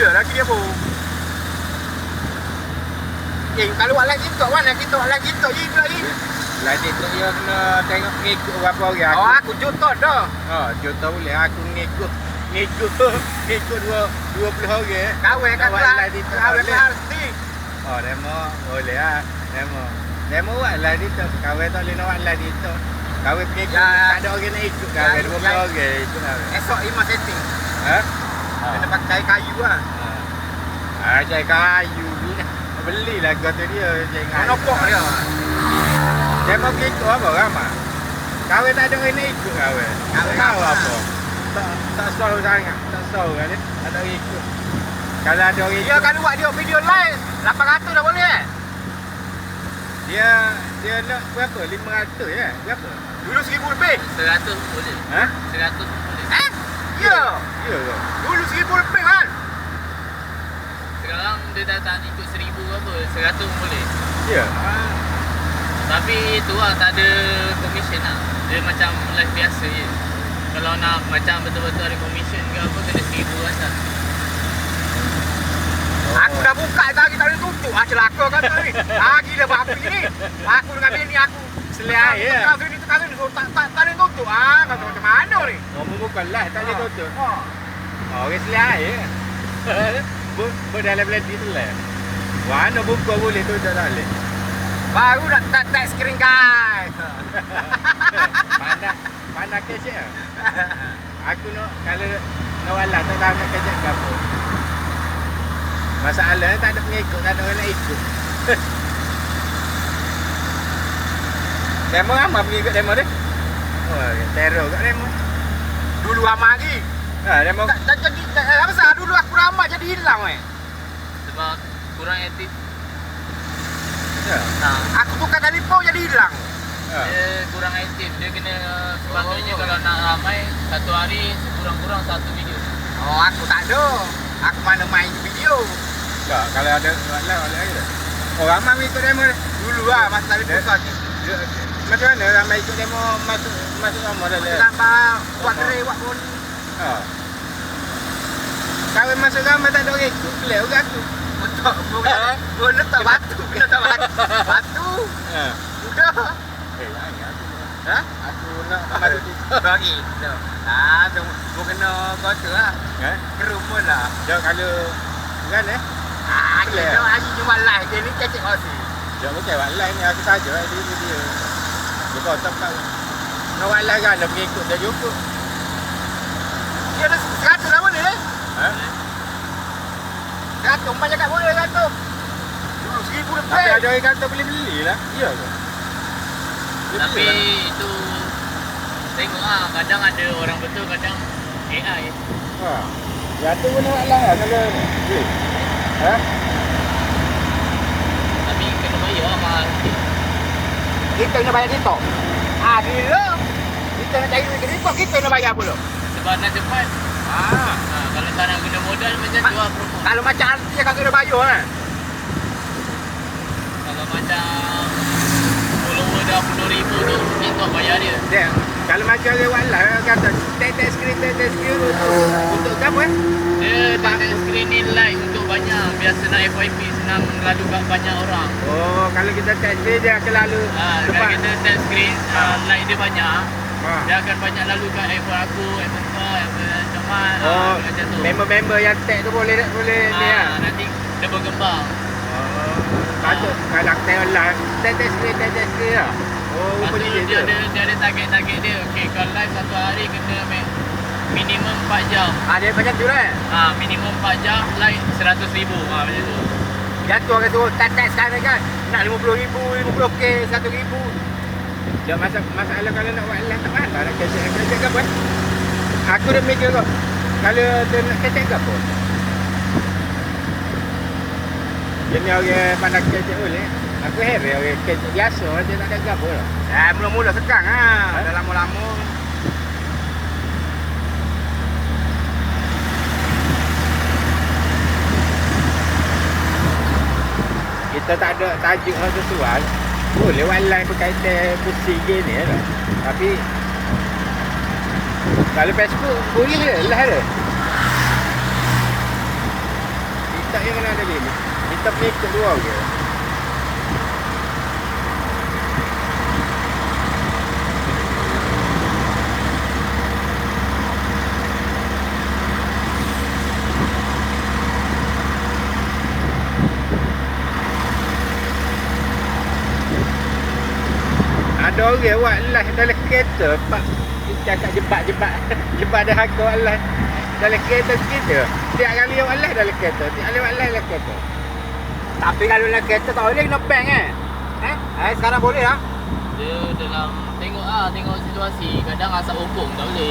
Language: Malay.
muda lagi dia pun. Kalau buat lagi TikTok mana kita buat lagi TikTok je pula ni. Lah TikTok dia kena tengok ngikut berapa orang. Oh aku jutot dah. Juta boleh aku ngikut 20 orang. Kawan kat kelas. Kawan kelas ni. Demo boleh ah. Demo buat lah TikTok. Kawan tak boleh nak buat lah TikTok. Kawan pergi tak ada orang nak ikut. Kawan 20 orang ikut kawan. Esok Imas setting. Kena pakai kayu lah. Cari kayu ni. Belilah kata dia jangan nopok dia. Dia mau ikut apa ramai. Kawan tak ada orang nak ikut kawan. Kawan tahu apa. Tak tahu sangat. Tak tahu kan dia. Ada orang ikut. Kalau ada orang ikut. Dia kalau buat dia video live 800 dah boleh Dia nak berapa? 500 ya? Berapa? Dulu 1000 lebih. 100 boleh. 100 boleh. Ya. Ya ke? Dulu 1000 lebih kan. Sekarang dia dah tak ikut 1000 apa, 100 boleh. Ya. Tapi tu lah tak ada commission lah. Dia macam live biasa je. Kalau nak macam betul-betul ada commission ke apa, kena 1000 atas. Aku dah buka tadi tak boleh tutup. Celaka kan tu ni. Gila babi ni. Aku dengan bini aku Selai ya. Kau ni tu kau ni tak boleh tutup. Kau macam mana ni? Ngomong bukan lah tak boleh tutup. Orang selai ya. Berdalam lagi tu lah. Mana buka boleh tutup tak boleh. Baru nak tak screen guys. Mana kecek lah. Aku nak kalau nak walah tak tahu nak kecek ke apa. Masalahnya tak ada pengikut, tak ada orang nak ikut. Demo ramai pengikut demo ni. Teror kat demo. Dulu ramai lagi. Demo. Tak jadi apa sah dulu aku ramai jadi hilang Sebab kurang aktif. Aku tukar telefon jadi hilang. Dia kurang aktif. Dia kena sepatutnya kalau nak ramai satu hari sekurang-kurang 1 video. Aku tak ada. Aku mana main video. Tak, kalau ada walah lagi dah. Ramai ikut demo ni. Dulu lah masa telefon saja. Macam mana ramai ikut demo masuk sama dah le. Sampai buat gerai buat pun. Kalau masuk ramai tak ada orang ikut, kelih orang aku. Betul. Bukan letak batu. Kena letak batu. Sudah. Aku nak batu di bagi. Bukan kena kotor lah. Kerum pun lah. Jom kalau kan Kita hari cuma live dia ni cecek masih. Jom bukan buat live ni aku saja dia. Dia kotak tak. Nak buat live kan, nak ikut dia juga. Dia dah 100 dah boleh ni. 100 banyak kat boleh 100. Dulu 1000 lebih. Tapi ada orang kata beli lah. Ya ke? Tapi itu tengok lah, kadang ada orang betul, kadang AI. Ya tu pun nak buat live lah kalau Tapi kena bayar lah mahal. Kita kena bayar TikTok. Bila kita nak cari duit ke TikTok, kita kena bayar pula. Sebab nak cepat. Kalau tak nak guna modal macam tu lah promo. Kalau macam artis akan kena bayar kan. Kalau macam follower dah 10,000 tu, TikTok bayar dia. Kalau macam orang buat live kata tek screen untuk apa Dia tak screen ni live untuk banyak. Biasa nak FYP senang lalu kat banyak orang. Kalau kita tag dia akan lalu Kalau kita tag screen like dia banyak, dia akan banyak lalu kat iPhone aku, iPhone kau, iPhone Coman, macam tu. Member yang tag tu boleh ni lah. Nanti dia berkembang. Patut kalau tag live tag screen lah. Lepas tu dia ada target dia. Okay, kalau live satu hari kena minimum 4 jam. Dia macam tu lah. Minimum 4 jam, like 100,000. Macam tu. Jatuh orang tu tak sekarang kan. Nak 50,000, 50k, 1,000. Dia masalah kalau nak buat live tak mana nak kecek ke apa. Aku dah mikir kau. Kalau dia nak kecek ke apa. Dia ni orang pandang kecek boleh. Aku heran orang kecek biasa dia tak ada apa lah. Mula-mula sekarang dah lama-lama. Kita tak ada tajuk yang sesuai. Boleh buat live berkaitan pusing gini lah. Tapi kalau Facebook boleh lah. tak payah kena ada limit. Kita punya ikut dua je. Ada orang buat live dalam kereta, pak cakap jebak-jebak. Jebak dah aku buat live dalam kereta kita. Tiap kali buat live dalam kereta, tiap kali buat live dalam kereta. Tapi kalau nak kereta tak boleh kena bank sekarang boleh lah. Dia dalam tengok situasi, kadang asap hukum tak boleh.